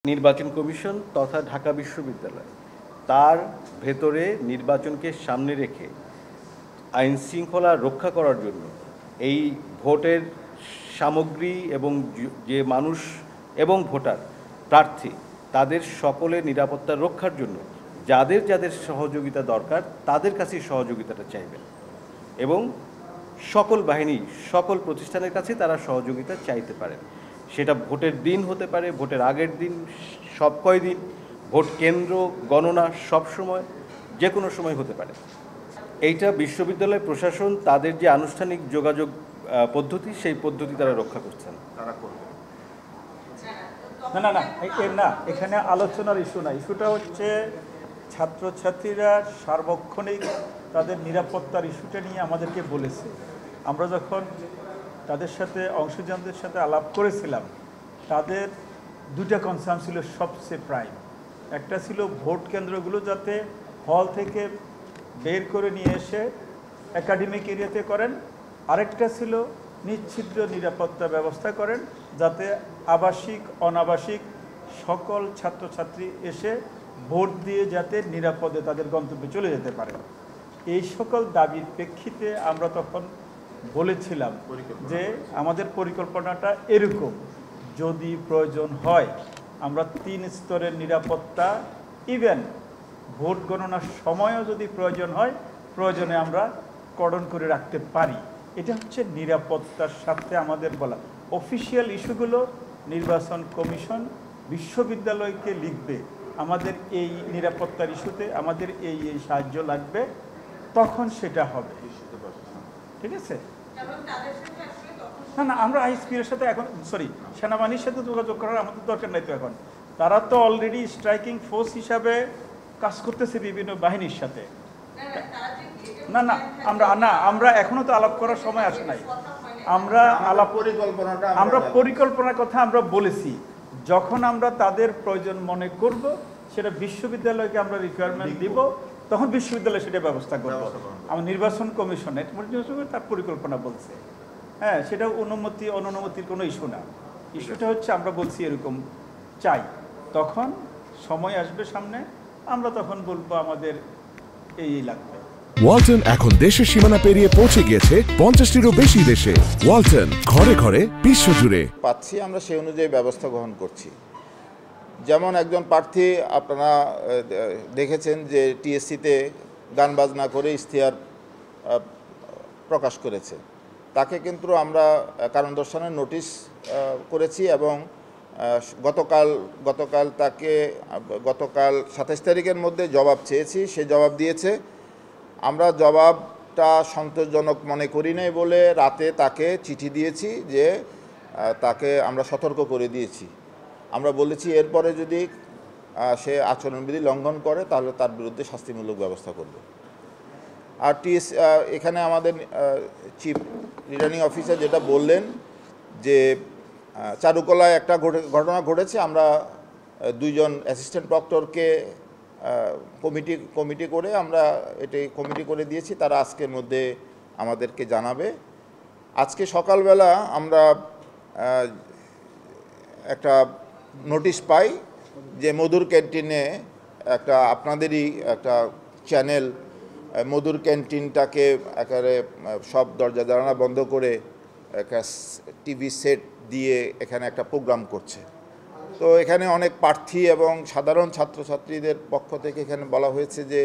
নির্বাচন কমিশন তথা ঢাকা বিশ্ববিদ্যালয় তার ভেতরে নির্বাচনকে সামনে রেখে আইন শৃঙ্খলা রক্ষা করার জন্য এই ভোটের সামগ্রী এবং যে মানুষ এবং ভোটার প্রার্থী তাদের সকলের নিরাপত্তা রক্ষার জন্য যাদের যাদের সহযোগিতা দরকার তাদের কাছেই সহযোগিতাটা চাইবেন এবং সকল বাহিনী সকল প্রতিষ্ঠানের কাছে তারা সহযোগিতা চাইতে পারেন। সেটা ভোটের দিন হতে পারে, ভোটের আগের দিন, সব কয়দিন, ভোট কেন্দ্র গণনা সব সময়, যে কোনো সময় হতে পারে। এইটা বিশ্ববিদ্যালয় প্রশাসন তাদের যে আনুষ্ঠানিক যোগাযোগ পদ্ধতি সেই পদ্ধতি তারা রক্ষা করছেন, তারা করবে। না না না না, এখানে আলোচনার ইস্যু না। ইস্যুটা হচ্ছে ছাত্রছাত্রীরা সার্বক্ষণিক তাদের নিরাপত্তার ইস্যুটা নিয়ে আমাদেরকে বলেছে। আমরা যখন তাদের সাথে অংশীদারদের সাথে আলাপ করেছিলাম, তাদের দুটা কনসার্ন ছিল সবচেয়ে প্রাইম। একটা ছিল ভোট কেন্দ্রগুলো যাতে হল থেকে বের করে নিয়ে এসে একাডেমিক এরিয়াতে করেন, আরেকটা ছিল নিশ্চিদ্র নিরাপত্তা ব্যবস্থা করেন যাতে আবাসিক অনাবাসিক সকল ছাত্রছাত্রী এসে ভোট দিয়ে যাতে নিরাপদে তাদের গন্তব্যে চলে যেতে পারে। এই সকল দাবির প্রেক্ষিতে আমরা তখন বলেছিলাম যে আমাদের পরিকল্পনাটা এরকম, যদি প্রয়োজন হয় আমরা 3 স্তরের নিরাপত্তা, ইভেন ভোট গণনার সময়ও যদি প্রয়োজন হয়, প্রয়োজনে আমরা কর্ডন করে রাখতে পারি। এটা হচ্ছে নিরাপত্তার সাথে আমাদের বলা। অফিসিয়াল ইস্যুগুলো নির্বাচন কমিশন বিশ্ববিদ্যালয়কে লিখবে, আমাদের এই নিরাপত্তার ইস্যুতে আমাদের এই সাহায্য লাগবে, তখন সেটা হবে। ঠিক আছে? না না, আমরা আইএসপির সাথে এখন সেনাবাহিনীর সাথে যোগাযোগ করার আমাদের দরকার নাই তো। এখন তারা তো অলরেডি স্ট্রাইকিং ফোর্স হিসাবে কাজ করতেছে বিভিন্ন বাহিনীর সাথে। না না, আমরা এখনো তো আলাপ করার সময় আসে নাই। আমরা পরিকল্পনার কথা আমরা বলেছি, যখন আমরা তাদের প্রয়োজন মনে করব সেটা বিশ্ববিদ্যালয়কে আমরা রিকোয়ারমেন্ট দিব, তখন বিশ্ববিদ্যালয় সেটা ব্যবস্থা করবো। আমার নির্বাচন কমিশনের তার পরিকল্পনা বলছে, হ্যাঁ, সেটা অনুমতি অনুমতির কোনো ইস্যু না। ইস্যুটা হচ্ছে আমরা বলছি এরকম চাই, তখন সময় আসবে সামনে, আমরা তখন বলবো আমাদের এই লাগবে। ওয়ালটন এখন দেশের সীমানা পেরিয়ে পৌঁছে গিয়েছে 50টিরও বেশি দেশে। ওয়ালটন, ঘরে ঘরে বিশ্বজুড়ে পাচ্ছি, আমরা সেই অনুযায়ী ব্যবস্থা গ্রহণ করছি। যেমন একজন প্রার্থী আপনারা দেখেছেন যে টিএসসিতে গান বাজনা করে ইশতেহার প্রকাশ করেছে, তাকে কিন্তু আমরা কারণ দর্শানোর নোটিশ করেছি এবং গতকাল 27 তারিখের মধ্যে জবাব চেয়েছি, সে জবাব দিয়েছে। আমরা জবাবটা সন্তোষজনক মনে করি নাই বলে রাতে তাকে চিঠি দিয়েছি, যে তাকে আমরা সতর্ক করে দিয়েছি। আমরা বলেছি এরপরে যদি সে আচরণবিধি লঙ্ঘন করে তাহলে তার বিরুদ্ধে শাস্তিমূলক ব্যবস্থা করবে। আর এখানে আমাদের চিফ রিটার্নিং অফিসার যেটা বললেন যে চারুকলায় একটা ঘটনা ঘটেছে, আমরা 2 জন অ্যাসিস্ট্যান্ট প্রক্টরকে কমিটি করে আমরা কমিটি করে দিয়েছি, তারা আজকের মধ্যে আমাদেরকে জানাবে। আজকে সকালবেলা আমরা একটা নোটিশ পাই যে মধুর ক্যান্টিনে একটা আপনাদেরই একটা চ্যানেল মধুর ক্যান্টিনটাকে একেবারে সব দরজা জানালা বন্ধ করে একটা টিভি সেট দিয়ে এখানে একটা প্রোগ্রাম করছে। তো এখানে অনেক প্রার্থী এবং সাধারণ ছাত্রছাত্রীদের পক্ষ থেকে এখানে বলা হয়েছে যে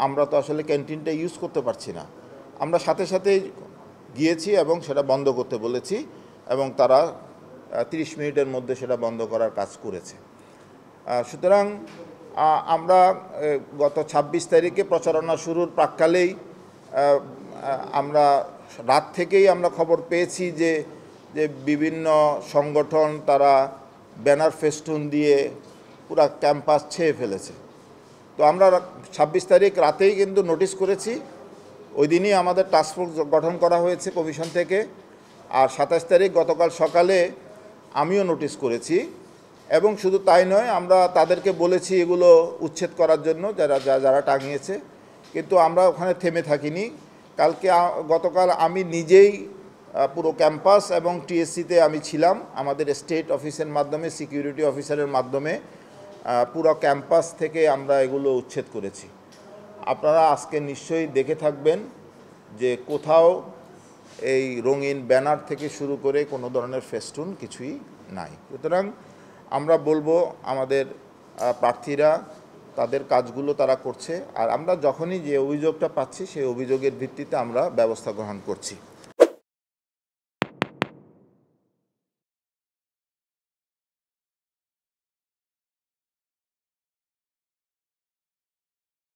আমরা তো আসলে ক্যান্টিনটা ইউজ করতে পারছি না। আমরা সাথে সাথেই গিয়েছি এবং সেটা বন্ধ করতে বলেছি এবং তারা 30 মিনিটের মধ্যে সেটা বন্ধ করার কাজ করেছে। সুতরাং আমরা গত 26 তারিখে প্রচারণা শুরুর প্রাক্কালেই আমরা রাত থেকেই আমরা খবর পেয়েছি যে বিভিন্ন সংগঠন তারা ব্যানার ফেস্টুন দিয়ে পুরা ক্যাম্পাস ছেয়ে ফেলেছে। তো আমরা 26 তারিখ রাতেই কিন্তু নোটিশ করেছি, ওই দিনই আমাদের টাস্কফোর্স গঠন করা হয়েছে কমিশন থেকে। আর 27 তারিখ গতকাল সকালে আমিও নোটিশ করেছি এবং শুধু তাই নয়, আমরা তাদেরকে বলেছি এগুলো উচ্ছেদ করার জন্য যারা টাঙিয়েছে, কিন্তু আমরা ওখানে থেমে থাকিনি। গতকাল আমি নিজেই পুরো ক্যাম্পাস এবং টিএসসিতে আমি ছিলাম। আমাদের স্টেট অফিসের মাধ্যমে, সিকিউরিটি অফিসারের মাধ্যমে পুরো ক্যাম্পাস থেকে আমরা এগুলো উচ্ছেদ করেছি। আপনারা আজকে নিশ্চয়ই দেখে থাকবেন যে কোথাও এই রঙিন ব্যানার থেকে শুরু করে কোনো ধরনের ফেস্টুন কিছুই নাই। সুতরাং আমরা বলবো আমাদের প্রার্থীরা তাদের কাজগুলো তারা করছে, আর আমরা যখনই যে অভিযোগটা পাচ্ছি সেই অভিযোগের ভিত্তিতে আমরা ব্যবস্থা গ্রহণ করছি।